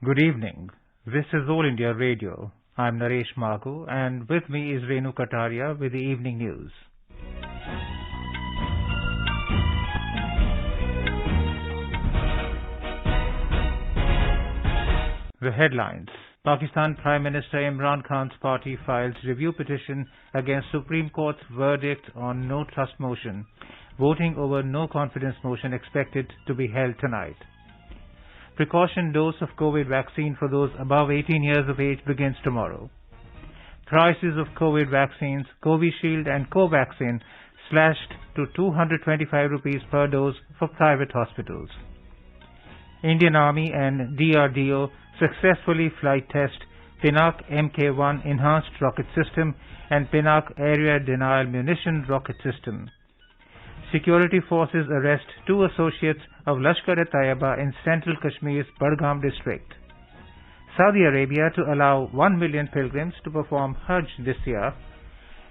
Good evening. This is All India Radio. I'm Naresh Maghu, and with me is Renu Kataria with the evening news. The headlines. Pakistan Prime Minister Imran Khan's party files review petition against Supreme Court's verdict on no trust motion. Voting over no confidence motion expected to be held tonight. Precaution dose of COVID vaccine for those above 18 years of age begins tomorrow. Prices of COVID vaccines, Covishield and Covaxin slashed to 225 rupees per dose for private hospitals. Indian Army and DRDO successfully flight test Pinnack Mk1 enhanced rocket system and Pinnack area denial munition rocket system. Security forces arrest 2 associates of Lashkar-e-Taiba in central Kashmir's Budgam district. Saudi Arabia to allow 1 million pilgrims to perform Hajj this year.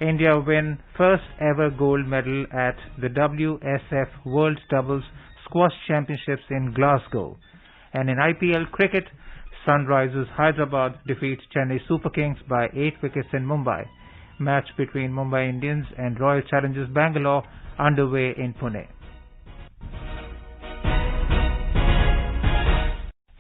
India win first ever gold medal at the WSF World Doubles Squash Championships in Glasgow. And in IPL cricket, Sunrisers Hyderabad defeats Chennai Super Kings by 8 wickets in Mumbai. Match between Mumbai Indians and Royal Challengers Bangalore underway in Pune.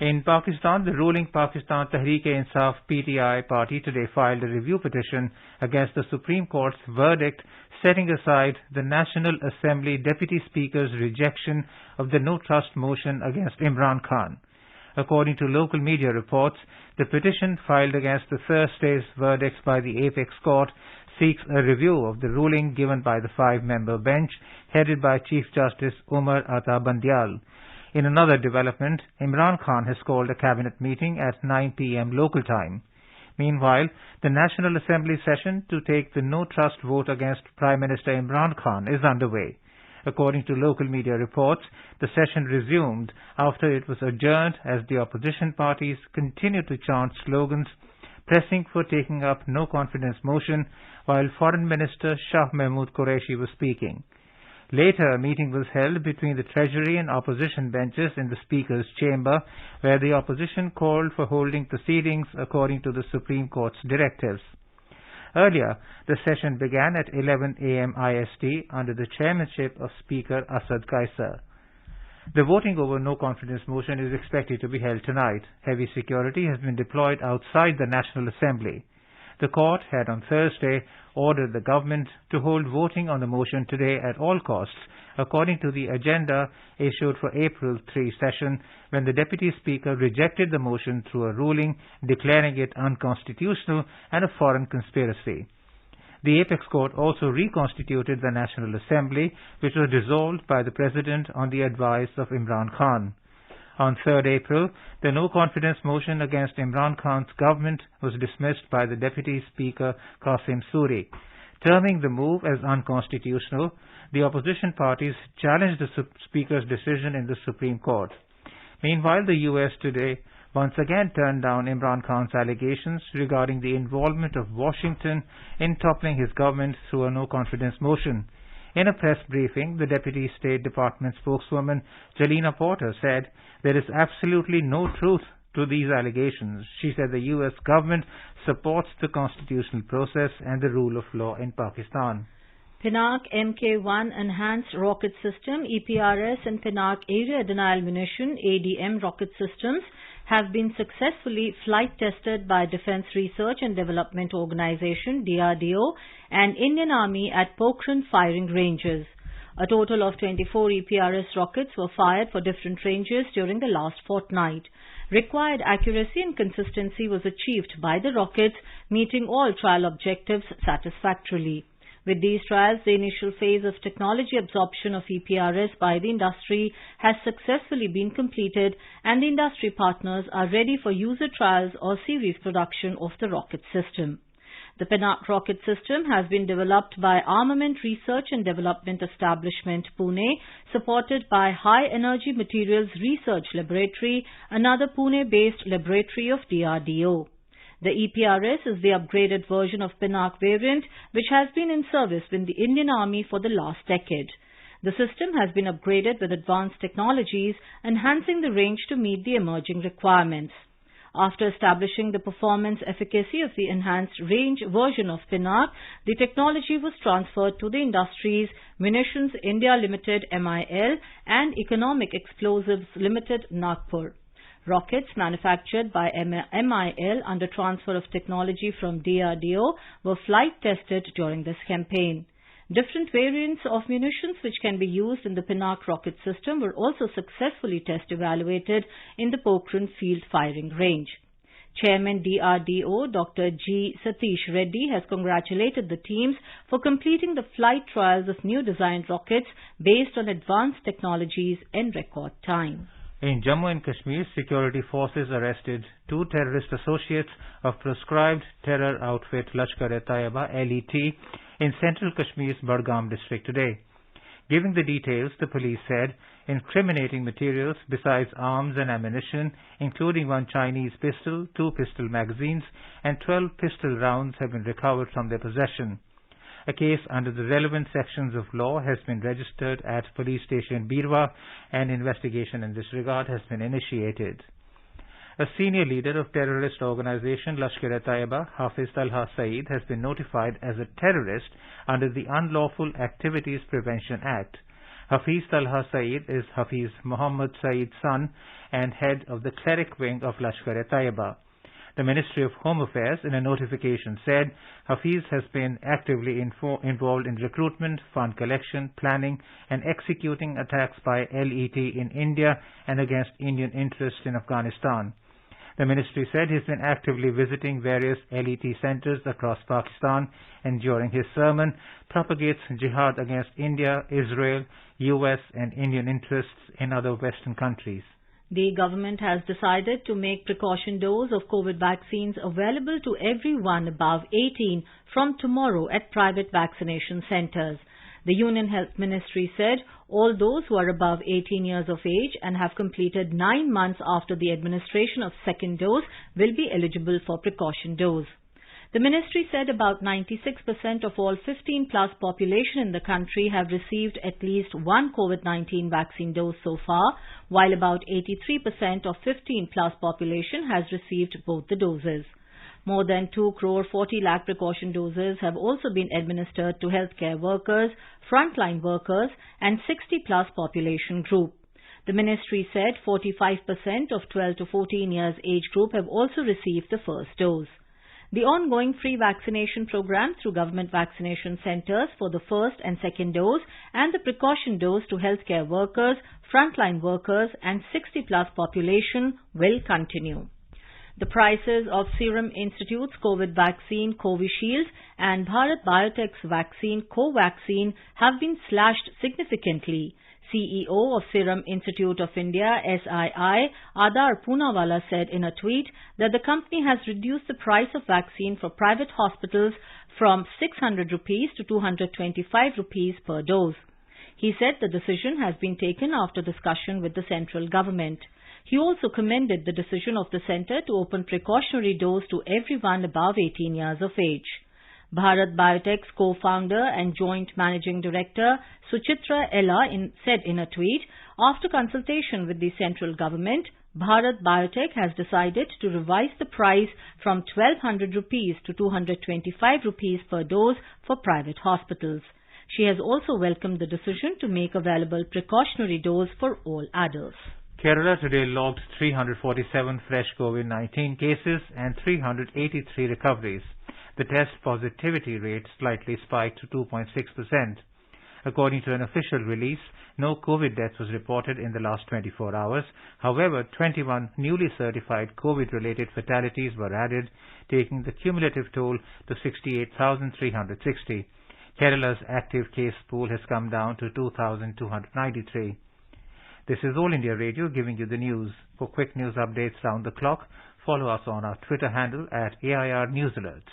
In Pakistan, the ruling Pakistan Tehreek-e-Insaf PTI party today filed a review petition against the Supreme Court's verdict setting aside the National Assembly Deputy Speaker's rejection of the no trust motion against Imran Khan. According to local media reports, the petition filed against the Thursday's verdicts by the Apex Court seeks a review of the ruling given by the 5-member bench headed by Chief Justice Umar Ata Bandial. In another development, Imran Khan has called a cabinet meeting at 9 p.m. local time. Meanwhile, the National Assembly session to take the no trust vote against Prime Minister Imran Khan is underway. According to local media reports, the session resumed after it was adjourned as the opposition parties continued to chant slogans pressing for taking up no confidence motion while Foreign Minister Shah Mahmood Qureshi was speaking. Later, a meeting was held between the Treasury and opposition benches in the Speaker's chamber, where the opposition called for holding proceedings according to the Supreme Court's directives. Earlier, the session began at 11 a.m. IST under the chairmanship of Speaker Asad Kaisar. The voting over no confidence motion is expected to be held tonight. Heavy security has been deployed outside the National Assembly. The court had on Thursday ordered the government to hold voting on the motion today at all costs, according to the agenda issued for April 3 session, when the Deputy Speaker rejected the motion through a ruling declaring it unconstitutional and a foreign conspiracy. The Apex Court also reconstituted the National Assembly, which was dissolved by the President on the advice of Imran Khan. On 3rd April, the no-confidence motion against Imran Khan's government was dismissed by the Deputy Speaker Qasim Suri. Terming the move as unconstitutional, the opposition parties challenged the Speaker's decision in the Supreme Court. Meanwhile, the U.S. today once again turned down Imran Khan's allegations regarding the involvement of Washington in toppling his government through a no-confidence motion. In a press briefing, the Deputy State Department spokeswoman Jelena Porter said there is absolutely no truth to these allegations. She said the U.S. government supports the constitutional process and the rule of law in Pakistan. Pinnack Mk1 Enhanced Rocket System EPRS and Pinnack Area Denial Munition ADM rocket systems have been successfully flight tested by Defence Research and Development Organisation DRDO and Indian Army at Pokhran firing ranges. A total of 24 EPRS rockets were fired for different ranges during the last fortnight. Required accuracy and consistency was achieved by the rockets, meeting all trial objectives satisfactorily. With these trials, the initial phase of technology absorption of EPRS by the industry has successfully been completed, and the industry partners are ready for user trials or series production of the rocket system. The Pinnack rocket system has been developed by Armament Research and Development Establishment, Pune, supported by High Energy Materials Research Laboratory, another Pune-based laboratory of DRDO. The EPRS is the upgraded version of Pinnack variant, which has been in service with the Indian Army for the last decade. The system has been upgraded with advanced technologies, enhancing the range to meet the emerging requirements. After establishing the performance efficacy of the enhanced range version of Pinnack, the technology was transferred to the industries Munitions India Limited MIL and Economic Explosives Limited Nagpur. Rockets manufactured by MIL under transfer of technology from DRDO were flight tested during this campaign. Different variants of munitions which can be used in the Pinnack rocket system were also successfully test evaluated in the Pokhran field firing range. Chairman DRDO Dr. G. Satish Reddy has congratulated the teams for completing the flight trials of new designed rockets based on advanced technologies in record time. In Jammu and Kashmir, security forces arrested 2 terrorist associates of proscribed terror outfit Lashkar-e-Taiba (LET) in central Kashmir's Budgam district today. Giving the details, the police said incriminating materials besides arms and ammunition, including 1 Chinese pistol, 2 pistol magazines, and 12 pistol rounds have been recovered from their possession. A case under the relevant sections of law has been registered at Police Station Birwa, and investigation in this regard has been initiated. A senior leader of terrorist organization Lashkar-e-Taiba, Hafiz Talha Saeed, has been notified as a terrorist under the Unlawful Activities Prevention Act. Hafiz Talha Saeed is Hafiz Muhammad Saeed's son and head of the cleric wing of Lashkar-e-Taiba. The Ministry of Home Affairs, in a notification, said Hafiz has been actively involved in recruitment, fund collection, planning, and executing attacks by LET in India and against Indian interests in Afghanistan. The ministry said he's been actively visiting various LET centers across Pakistan and during his sermon propagates jihad against India, Israel, US, and Indian interests in other Western countries. The government has decided to make precaution dose of COVID vaccines available to everyone above 18 from tomorrow at private vaccination centers. The Union Health Ministry said all those who are above 18 years of age and have completed 9 months after the administration of second dose will be eligible for precaution dose. The ministry said about 96% of all 15-plus population in the country have received at least 1 COVID-19 vaccine dose so far, while about 83% of 15-plus population has received both the doses. More than 2 crore 40 lakh precaution doses have also been administered to healthcare workers, frontline workers, and 60-plus population group. The ministry said 45% of 12 to 14 years age group have also received the first dose. The ongoing free vaccination program through government vaccination centers for the first and second dose and the precaution dose to healthcare workers, frontline workers and 60-plus population will continue. The prices of Serum Institute's COVID vaccine Covishield and Bharat Biotech's vaccine Covaxin have been slashed significantly. CEO of Serum Institute of India, SII, Adar Poonawala said in a tweet that the company has reduced the price of vaccine for private hospitals from 600 rupees to 225 rupees per dose. He said the decision has been taken after discussion with the central government. He also commended the decision of the centre to open precautionary dose to everyone above 18 years of age. Bharat Biotech's co-founder and joint managing director Suchitra Ella said in a tweet, after consultation with the central government, Bharat Biotech has decided to revise the price from 1200 rupees to 225 rupees per dose for private hospitals. She has also welcomed the decision to make available precautionary dose for all adults. Kerala today logged 347 fresh COVID-19 cases and 383 recoveries. The test positivity rate slightly spiked to 2.6%. According to an official release, no COVID deaths was reported in the last 24 hours. However, 21 newly certified COVID-related fatalities were added, taking the cumulative toll to 68,360. Kerala's active case pool has come down to 2,293. This is All India Radio giving you the news. For quick news updates round the clock, follow us on our Twitter handle at AIR News Alerts.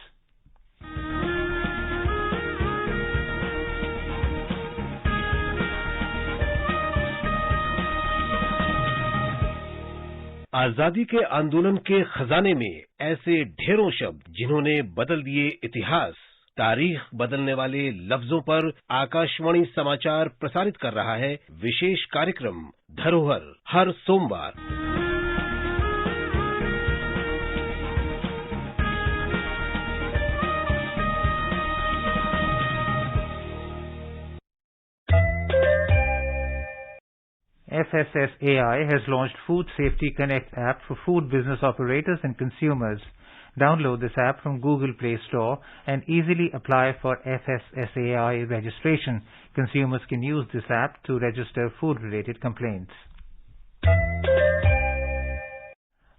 आजादी के आंदोलन के खजाने में ऐसे ढेरों शब्द जिन्होंने बदल दिए इतिहास, तारीख बदलने वाले लफ्जों पर आकाशवाणी समाचार प्रसारित कर रहा है विशेष कार्यक्रम धरोहर हर सोमवार। FSSAI has launched Food Safety Connect app for food business operators and consumers. Download this app from Google Play Store and easily apply for FSSAI registration. Consumers can use this app to register food-related complaints.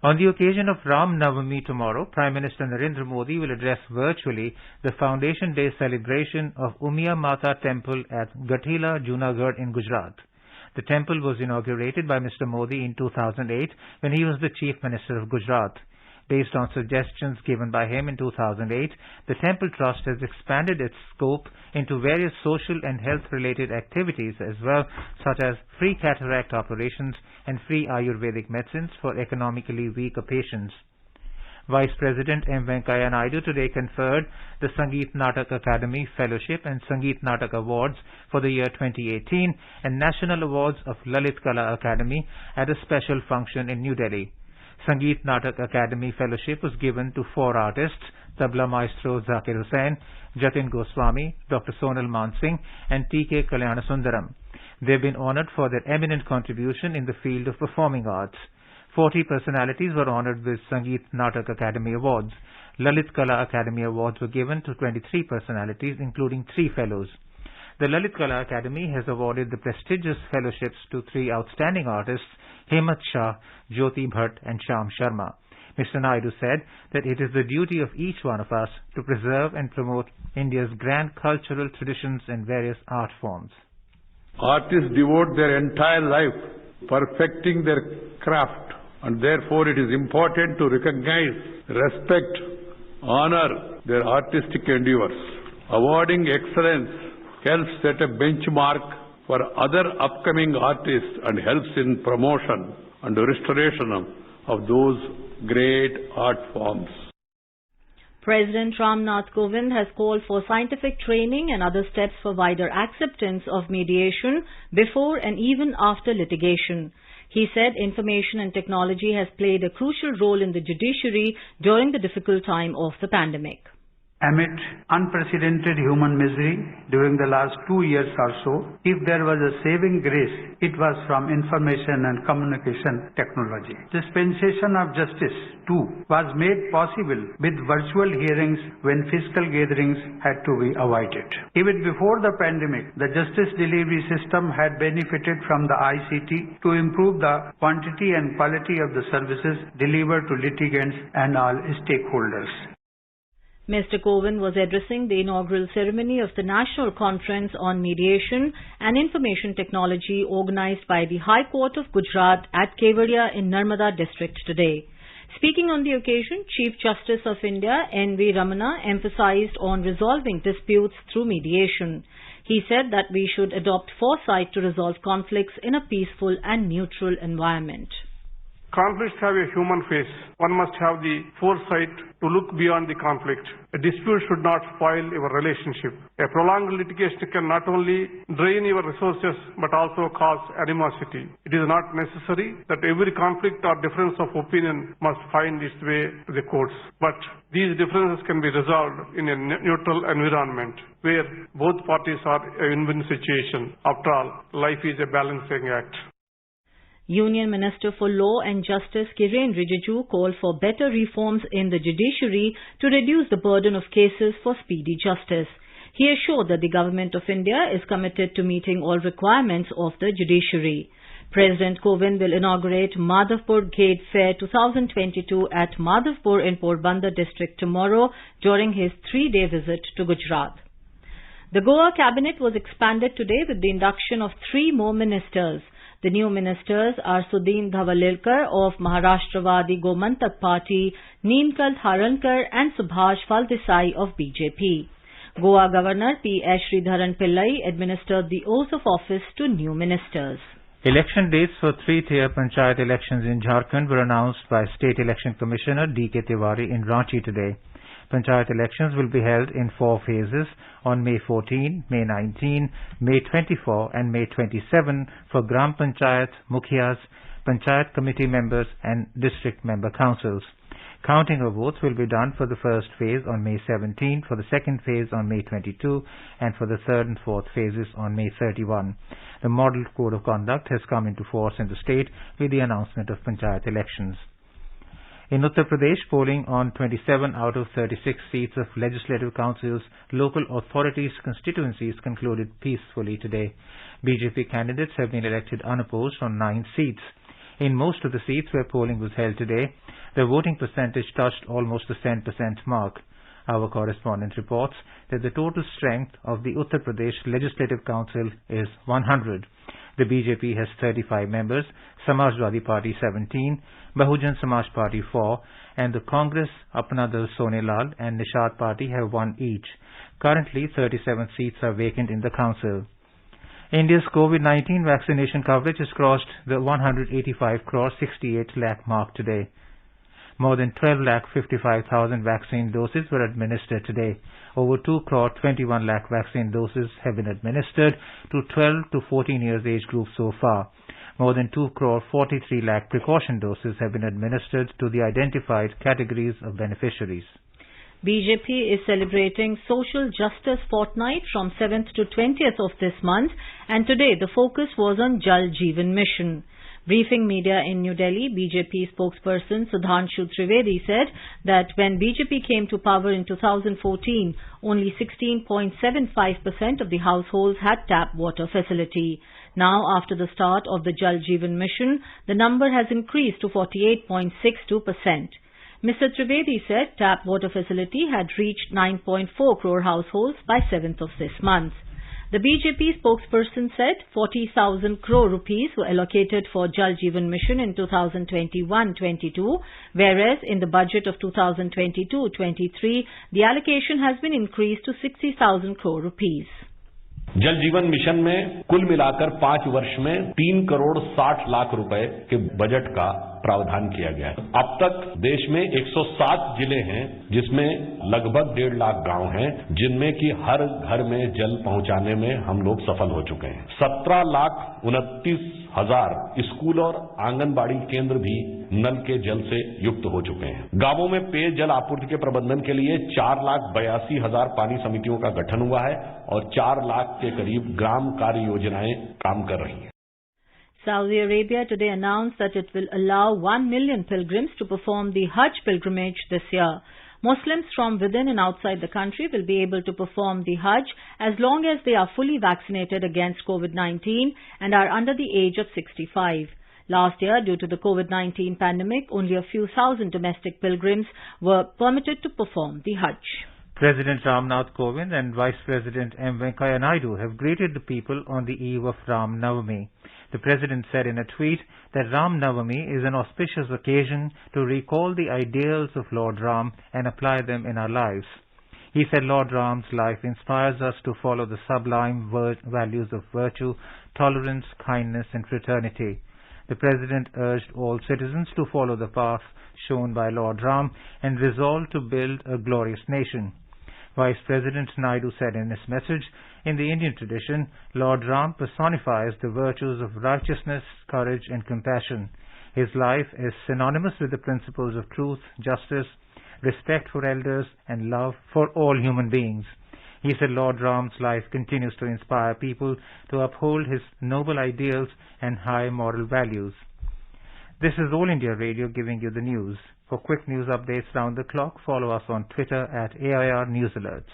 On the occasion of Ram Navami tomorrow, Prime Minister Narendra Modi will address virtually the Foundation Day celebration of Umia Mata Temple at Gathila, Junagadh in Gujarat. The temple was inaugurated by Mr. Modi in 2008 when he was the Chief Minister of Gujarat. Based on suggestions given by him in 2008, the Temple Trust has expanded its scope into various social and health-related activities as well, such as free cataract operations and free Ayurvedic medicines for economically weaker patients. Vice President M. Venkaiah Naidu today conferred the Sangeet Natak Academy Fellowship and Sangeet Natak Awards for the year 2018 and National Awards of Lalit Kala Academy at a special function in New Delhi. Sangeet Natak Academy Fellowship was given to 4 artists, Tabla Maestro Zakir Hussain, Jatin Goswami, Dr. Sonal Mansingh and T.K. Kalyanasundaram. They have been honored for their eminent contribution in the field of performing arts. 40 personalities were honored with Sangeet Natak Academy Awards. Lalit Kala Academy Awards were given to 23 personalities, including 3 fellows. The Lalit Kala Academy has awarded the prestigious fellowships to 3 outstanding artists, Hemant Shah, Jyoti Bhatt and Shyam Sharma. Mr. Naidu said that it is the duty of each one of us to preserve and promote India's grand cultural traditions and various art forms. Artists devote their entire life perfecting their craft, and therefore it is important to recognize, respect, honor their artistic endeavors. Awarding excellence helps set a benchmark for other upcoming artists and helps in promotion and restoration of those great art forms. President Ram Nath Kovind has called for scientific training and other steps for wider acceptance of mediation before and even after litigation. He said information and technology has played a crucial role in the judiciary during the difficult time of the pandemic. Amid unprecedented human misery during the last 2 years or so, if there was a saving grace, it was from information and communication technology. Dispensation of justice, too, was made possible with virtual hearings when physical gatherings had to be avoided. Even before the pandemic, the justice delivery system had benefited from the ICT to improve the quantity and quality of the services delivered to litigants and all stakeholders. Mr. Kovind was addressing the inaugural ceremony of the National Conference on Mediation and Information Technology organized by the High Court of Gujarat at Kevadia in Narmada district today. Speaking on the occasion, Chief Justice of India N.V. Ramana emphasized on resolving disputes through mediation. He said that we should adopt foresight to resolve conflicts in a peaceful and neutral environment. Conflicts have a human face. One must have the foresight to look beyond the conflict. A dispute should not spoil your relationship. A prolonged litigation can not only drain your resources but also cause animosity. It is not necessary that every conflict or difference of opinion must find its way to the courts. But these differences can be resolved in a neutral environment where both parties are in a win-win situation. After all, life is a balancing act. Union Minister for Law and Justice Kiren Rijiju called for better reforms in the judiciary to reduce the burden of cases for speedy justice. He assured that the Government of India is committed to meeting all requirements of the judiciary. President Kovind will inaugurate Madhavpur Gate Fair 2022 at Madhavpur in Porbandar district tomorrow during his 3-day visit to Gujarat. The Goa cabinet was expanded today with the induction of 3 more ministers. The new ministers are Sudhin Dhavalekar of Maharashtravadi Gomantak Party, Neemkant Harankar and Subhash Phaldesai of BJP. Goa Governor P. S. Sridharan Pillai administered the oath of office to new ministers. Election dates for 3-tier Panchayat elections in Jharkhand were announced by State Election Commissioner D.K. Tiwari in Ranchi today. Panchayat elections will be held in 4 phases on May 14, May 19, May 24 and May 27 for Gram Panchayat, Mukhias, Panchayat Committee members and District Member Councils. Counting of votes will be done for the first phase on May 17, for the second phase on May 22, and for the third and fourth phases on May 31. The model code of conduct has come into force in the state with the announcement of Panchayat elections. In Uttar Pradesh, polling on 27 out of 36 seats of Legislative Council's local authorities constituencies concluded peacefully today. BJP candidates have been elected unopposed on 9 seats. In most of the seats where polling was held today, the voting percentage touched almost the 10% mark. Our correspondent reports that the total strength of the Uttar Pradesh Legislative Council is 100. The BJP has 35 members, Samajwadi Party 17, Bahujan Samaj Party 4, and the Congress, Apna Dal Sonelal and Nishad Party have 1 each. Currently, 37 seats are vacant in the council. India's COVID-19 vaccination coverage has crossed the 185 crore 68 lakh mark today. More than 12 lakh 55,000 vaccine doses were administered today. Over 2 crore 21 lakh vaccine doses have been administered to 12 to 14 years age group so far. More than 2 crore 43 lakh precaution doses have been administered to the identified categories of beneficiaries. BJP is celebrating Social Justice Fortnight from 7th to 20th of this month, and today the focus was on Jal Jeevan Mission. Briefing media in New Delhi, BJP spokesperson Sudhanshu Trivedi said that when BJP came to power in 2014, only 16.75% of the households had tap water facility. Now, after the start of the Jal Jeevan Mission, the number has increased to 48.62%. Mr. Trivedi said tap water facility had reached 9.4 crore households by 7th of this month. The BJP spokesperson said 40,000 crore rupees were allocated for Jal Jeevan Mission in 2021-22, whereas in the budget of 2022-23, the allocation has been increased to 60,000 crore rupees. जल जीवन mission में कुल मिलाकर 5 वर्ष में 3 करोड़ 60 लाख रुपए के budget का प्रावधान किया गया है। अब तक देश में 107 जिले हैं जिसमें लगभग 1.5 लाख गांव हैं जिनमें कि हर घर में जल पहुंचाने में हम लोग सफल हो चुके हैं। 17,29,000 स्कूल और आंगनबाड़ी केंद्र भी नल के जल से युक्त हो चुके हैं। गांवों में पेयजल आपूर्ति के प्रबंधन के लिए 4,82,000 पानी समितियों का गठन हुआ है और 4 लाख के करीब ग्राम कार्य योजनाएं काम कर रही हैं। Saudi Arabia today announced that it will allow 1 million pilgrims to perform the Hajj pilgrimage this year. Muslims from within and outside the country will be able to perform the Hajj as long as they are fully vaccinated against COVID-19 and are under the age of 65. Last year, due to the COVID-19 pandemic, only a few thousand domestic pilgrims were permitted to perform the Hajj. President Ramnath Kovind and Vice President M. Venkaiah Naidu have greeted the people on the eve of Ram Navami. The President said in a tweet that Ram Navami is an auspicious occasion to recall the ideals of Lord Ram and apply them in our lives. He said Lord Ram's life inspires us to follow the sublime values of virtue, tolerance, kindness and fraternity. The President urged all citizens to follow the path shown by Lord Ram and resolve to build a glorious nation. Vice President Naidu said in his message, in the Indian tradition, Lord Ram personifies the virtues of righteousness, courage and compassion. His life is synonymous with the principles of truth, justice, respect for elders and love for all human beings. He said Lord Ram's life continues to inspire people to uphold his noble ideals and high moral values. This is All India Radio giving you the news. For quick news updates round the clock, follow us on Twitter at AIR News Alerts.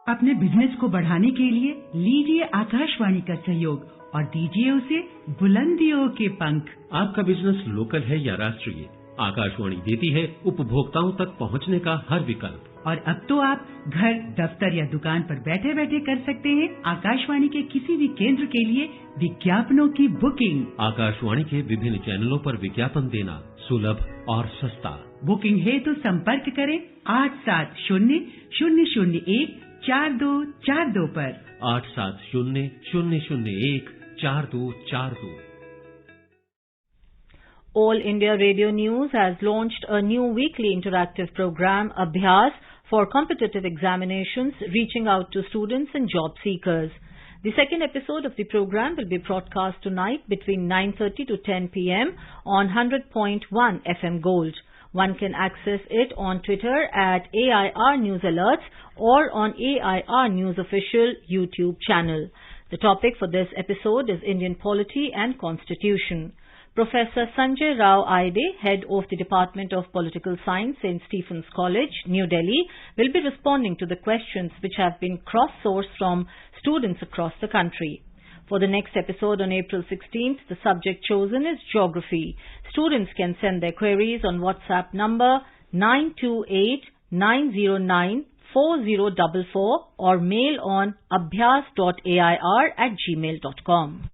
अपने business को बढ़ाने के लिए लीजिए आकाशवाणी का सहयोग और दीजिए उसे बुलंदियों के पंख। आपका बिजनेस लोकल है या राष्ट्रीय, आकाशवाणी देती है उपभोक्ताओं तक पहुंचने का हर विकल्प। और अब तो आप घर, दफ्तर या दुकान पर बैठे बैठे कर सकते हैं आकाशवाणी के किसी भी केंद्र के लिए विज्ञापनों की बुकिंग। आकाशवाणी के विभिन्न चैनलों पर विज्ञापन देना सुलभ और सस्ता। बुकिंग है तो संपर्क करें 8700014242 पर। 8700014242। All India Radio News has launched a new weekly interactive program, Abhyas, for competitive examinations, reaching out to students and job seekers. The second episode of the program will be broadcast tonight between 9:30 to 10 p.m. on 100.1 FM Gold. One can access it on Twitter at AIR News Alerts or on AIR News Official YouTube channel. The topic for this episode is Indian polity and constitution. Professor Sanjay Rao Aide, head of the Department of Political Science, St. Stephen's College, New Delhi, will be responding to the questions which have been cross-sourced from students across the country. For the next episode on April 16th, the subject chosen is geography. Students can send their queries on WhatsApp number 928-909-4044 or mail on abhyas.air@gmail.com.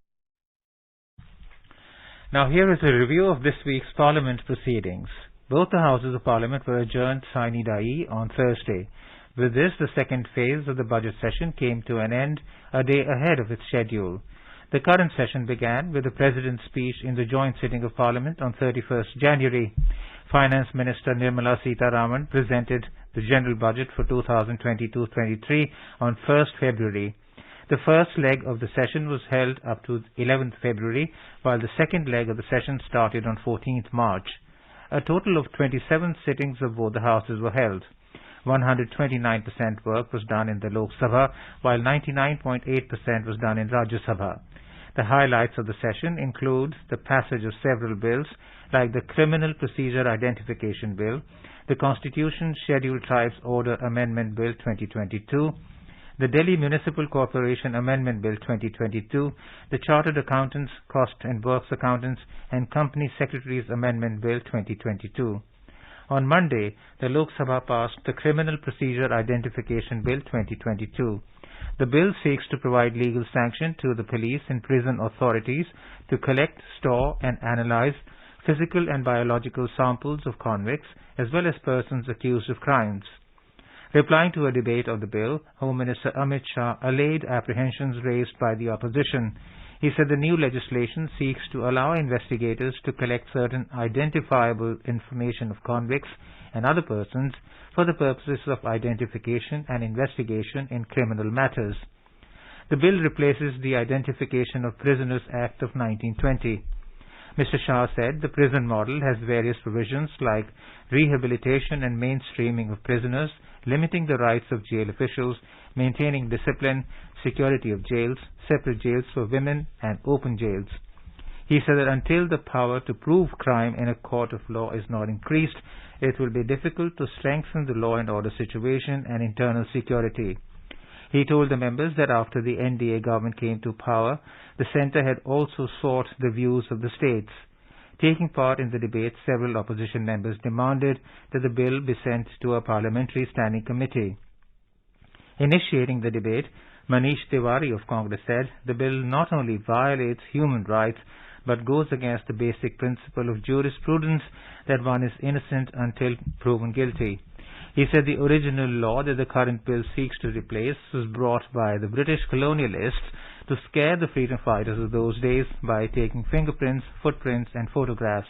Now here is a review of this week's Parliament proceedings. Both the Houses of Parliament were adjourned sine die on Thursday. With this, the second phase of the budget session came to an end a day ahead of its schedule. The current session began with the President's speech in the joint sitting of Parliament on 31st January. Finance Minister Nirmala Sitharaman presented the general budget for 2022-23 on 1st February. The first leg of the session was held up to 11th February, while the second leg of the session started on 14th March. A total of 27 sittings of both the houses were held. 129% work was done in the Lok Sabha, while 99.8% was done in Rajya Sabha. The highlights of the session include the passage of several bills, like the Criminal Procedure Identification Bill, the Constitution Scheduled Tribes Order Amendment Bill 2022, the Delhi Municipal Corporation Amendment Bill 2022, the Chartered Accountants, Cost and Works Accountants, and Company Secretaries Amendment Bill 2022. On Monday, the Lok Sabha passed the Criminal Procedure Identification Bill 2022. The bill seeks to provide legal sanction to the police and prison authorities to collect, store, and analyze physical and biological samples of convicts as well as persons accused of crimes. Replying to a debate of the bill, Home Minister Amit Shah allayed apprehensions raised by the opposition. He said the new legislation seeks to allow investigators to collect certain identifiable information of convicts and other persons for the purposes of identification and investigation in criminal matters. The bill replaces the Identification of Prisoners Act of 1920. Mr. Shah said the prison model has various provisions like rehabilitation and mainstreaming of prisoners, limiting the rights of jail officials, maintaining discipline, security of jails, separate jails for women, and open jails. He said that until the power to prove crime in a court of law is not increased, it will be difficult to strengthen the law and order situation and internal security. He told the members that after the NDA government came to power, the centre had also sought the views of the states. Taking part in the debate, several opposition members demanded that the bill be sent to a parliamentary standing committee. Initiating the debate, Manish Tiwari of Congress said the bill not only violates human rights but goes against the basic principle of jurisprudence that one is innocent until proven guilty. He said the original law that the current bill seeks to replace was brought by the British colonialists to scare the freedom fighters of those days by taking fingerprints, footprints and photographs.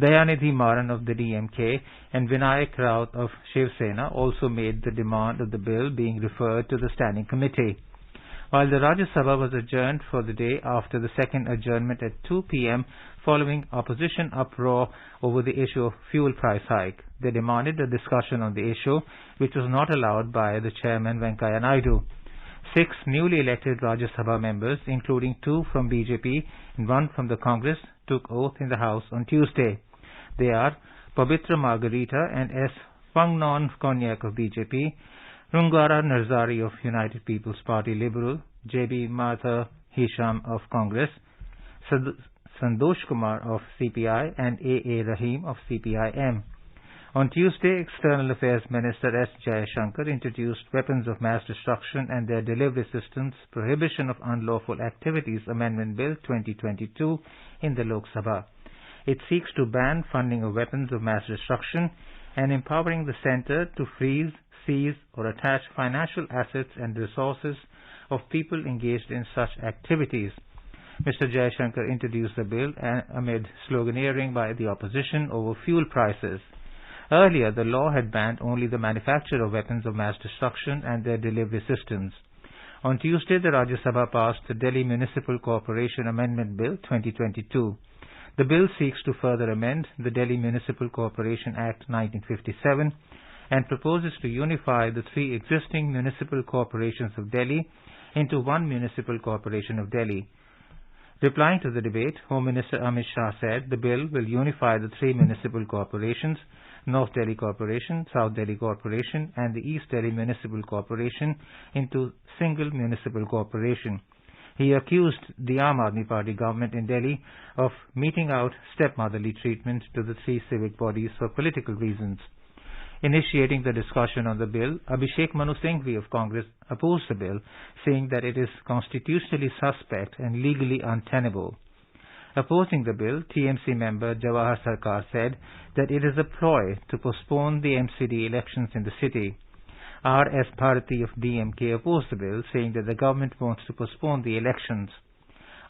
Dayanidhi Maran of the DMK and Vinayak Raut of Shiv Sena also made the demand of the bill being referred to the standing committee. While the Rajya Sabha was adjourned for the day after the second adjournment at 2 p.m. following opposition uproar over the issue of fuel price hike, they demanded a discussion on the issue, which was not allowed by the chairman Venkaiah Naidu. 6 newly elected Rajya Sabha members, including 2 from BJP and 1 from the Congress, took oath in the House on Tuesday. They are Pabitra Margarita and S. Phangnon Konyak of BJP, Rungara Narzari of United People's Party Liberal, J.B. Martha Hisham of Congress, Sandosh Kumar of CPI and A.A. Rahim of CPI-M. On Tuesday, External Affairs Minister S. Jaishankar introduced Weapons of Mass Destruction and Their Delivery Systems Prohibition of Unlawful Activities Amendment Bill 2022 in the Lok Sabha. It seeks to ban funding of weapons of mass destruction and empowering the centre to freeze, seize or attach financial assets and resources of people engaged in such activities. Mr. Jaishankar introduced the bill amid sloganeering by the opposition over fuel prices. Earlier, the law had banned only the manufacture of weapons of mass destruction and their delivery systems. On Tuesday, the Rajya Sabha passed the Delhi Municipal Corporation Amendment Bill 2022. The bill seeks to further amend the Delhi Municipal Corporation Act 1957 and proposes to unify the three existing municipal corporations of Delhi into one municipal corporation of Delhi. Replying to the debate, Home Minister Amit Shah said the bill will unify the three municipal corporations, North Delhi Corporation, South Delhi Corporation and the East Delhi Municipal Corporation into single municipal corporation. He accused the Aam Aadmi Party government in Delhi of meting out stepmotherly treatment to the three civic bodies for political reasons. Initiating the discussion on the bill, Abhishek Manu Singhvi of Congress opposed the bill, saying that it is constitutionally suspect and legally untenable. Opposing the bill, TMC member Jawahar Sarkar said that it is a ploy to postpone the MCD elections in the city. R.S. Bharati of DMK opposed the bill, saying that the government wants to postpone the elections.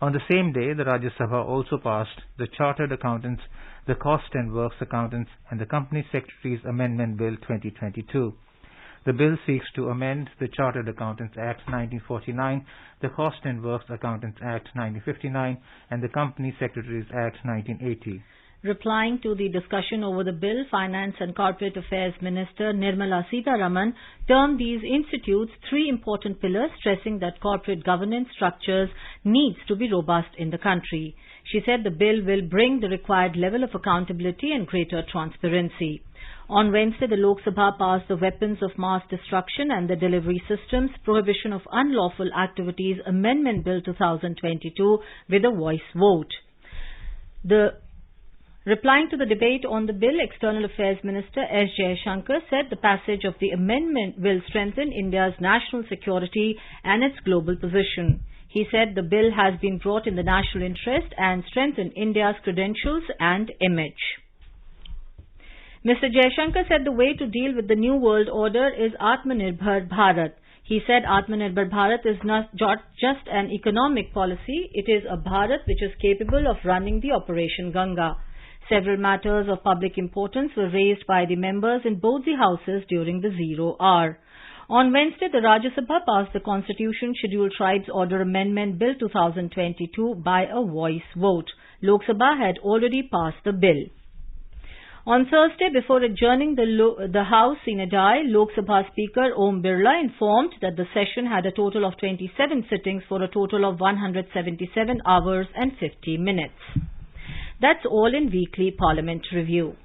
On the same day, the Rajya Sabha also passed the Chartered Accountants, the Cost and Works Accountants and the Company Secretaries Amendment Bill 2022. The bill seeks to amend the Chartered Accountants Act 1949, the Cost and Works Accountants Act 1959 and the Company Secretaries Act 1980. Replying to the discussion over the bill, Finance and Corporate Affairs Minister Nirmala Sitharaman termed these institutes three important pillars, stressing that corporate governance structures needs to be robust in the country. She said the bill will bring the required level of accountability and greater transparency. On Wednesday, the Lok Sabha passed the Weapons of Mass Destruction and the Delivery Systems Prohibition of Unlawful Activities Amendment Bill 2022 with a voice vote. Replying to the debate on the bill, External Affairs Minister S. Jaishankar said the passage of the amendment will strengthen India's national security and its global position. He said the bill has been brought in the national interest and strengthen India's credentials and image. Mr. Jaishankar said the way to deal with the new world order is Atmanirbhar Bharat. He said Atmanirbhar Bharat is not just an economic policy, it is a Bharat which is capable of running the Operation Ganga. Several matters of public importance were raised by the members in both the houses during the 0 hour. On Wednesday, the Rajya Sabha passed the Constitution Scheduled Tribes Order Amendment Bill 2022 by a voice vote. Lok Sabha had already passed the bill. On Thursday, before adjourning the House in a die, Lok Sabha Speaker Om Birla informed that the session had a total of 27 sittings for a total of 177 hours and 50 minutes. That's all in Weekly Parliament Review.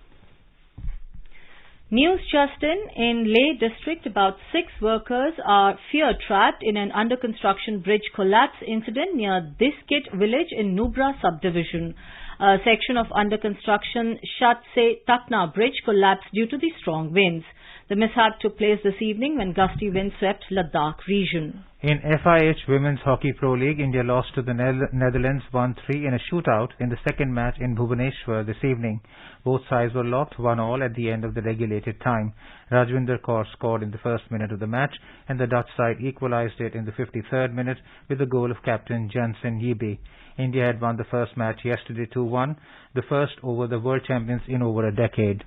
News just in Leh district, about 6 workers are fear-trapped in an under-construction bridge collapse incident near Diskit village in Nubra subdivision. A section of under-construction Shat Se Takna bridge collapsed due to the strong winds. The mishap took place this evening when gusty winds swept Ladakh region. In FIH Women's Hockey Pro League, India lost to the Netherlands 1-3 in a shootout in the second match in Bhubaneswar this evening. Both sides were locked 1-1 at the end of the regulated time. Rajwinder Kaur scored in the first minute of the match and the Dutch side equalized it in the 53rd minute with the goal of captain Jansen Yibe. India had won the first match yesterday 2-1, the first over the world champions in over a decade.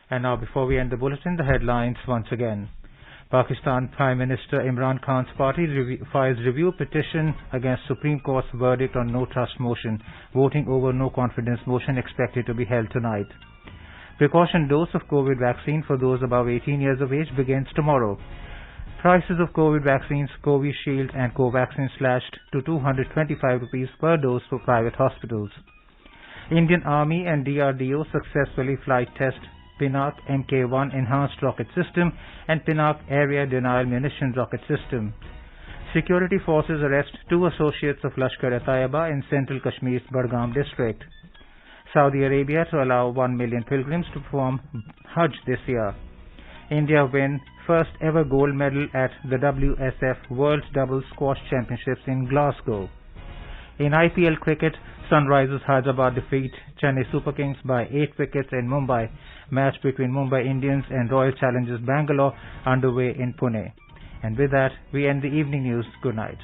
And now, before we end the bulletin, the headlines once again. Pakistan Prime Minister Imran Khan's party files review petition against Supreme Court's verdict on no trust motion. Voting over no confidence motion expected to be held tonight. Precaution dose of COVID vaccine for those above 18 years of age begins tomorrow. Prices of COVID vaccines, Covishield and Covaxin slashed to 225 rupees per dose for private hospitals. Indian Army and DRDO successfully flight test Pinak Mk1 Enhanced Rocket System and Pinak Area Denial Munition Rocket System. Security forces arrest 2 associates of Lashkar-e-Taiba in Central Kashmir's Budgam district. Saudi Arabia to allow 1 million pilgrims to perform Hajj this year. India win first ever gold medal at the WSF World Doubles Squash Championships in Glasgow. In IPL cricket, Sunrisers Hyderabad defeat Chennai Super Kings by 8 wickets in Mumbai. Match between Mumbai Indians and Royal Challengers Bangalore underway in Pune. And with that, we end the evening news. Good night.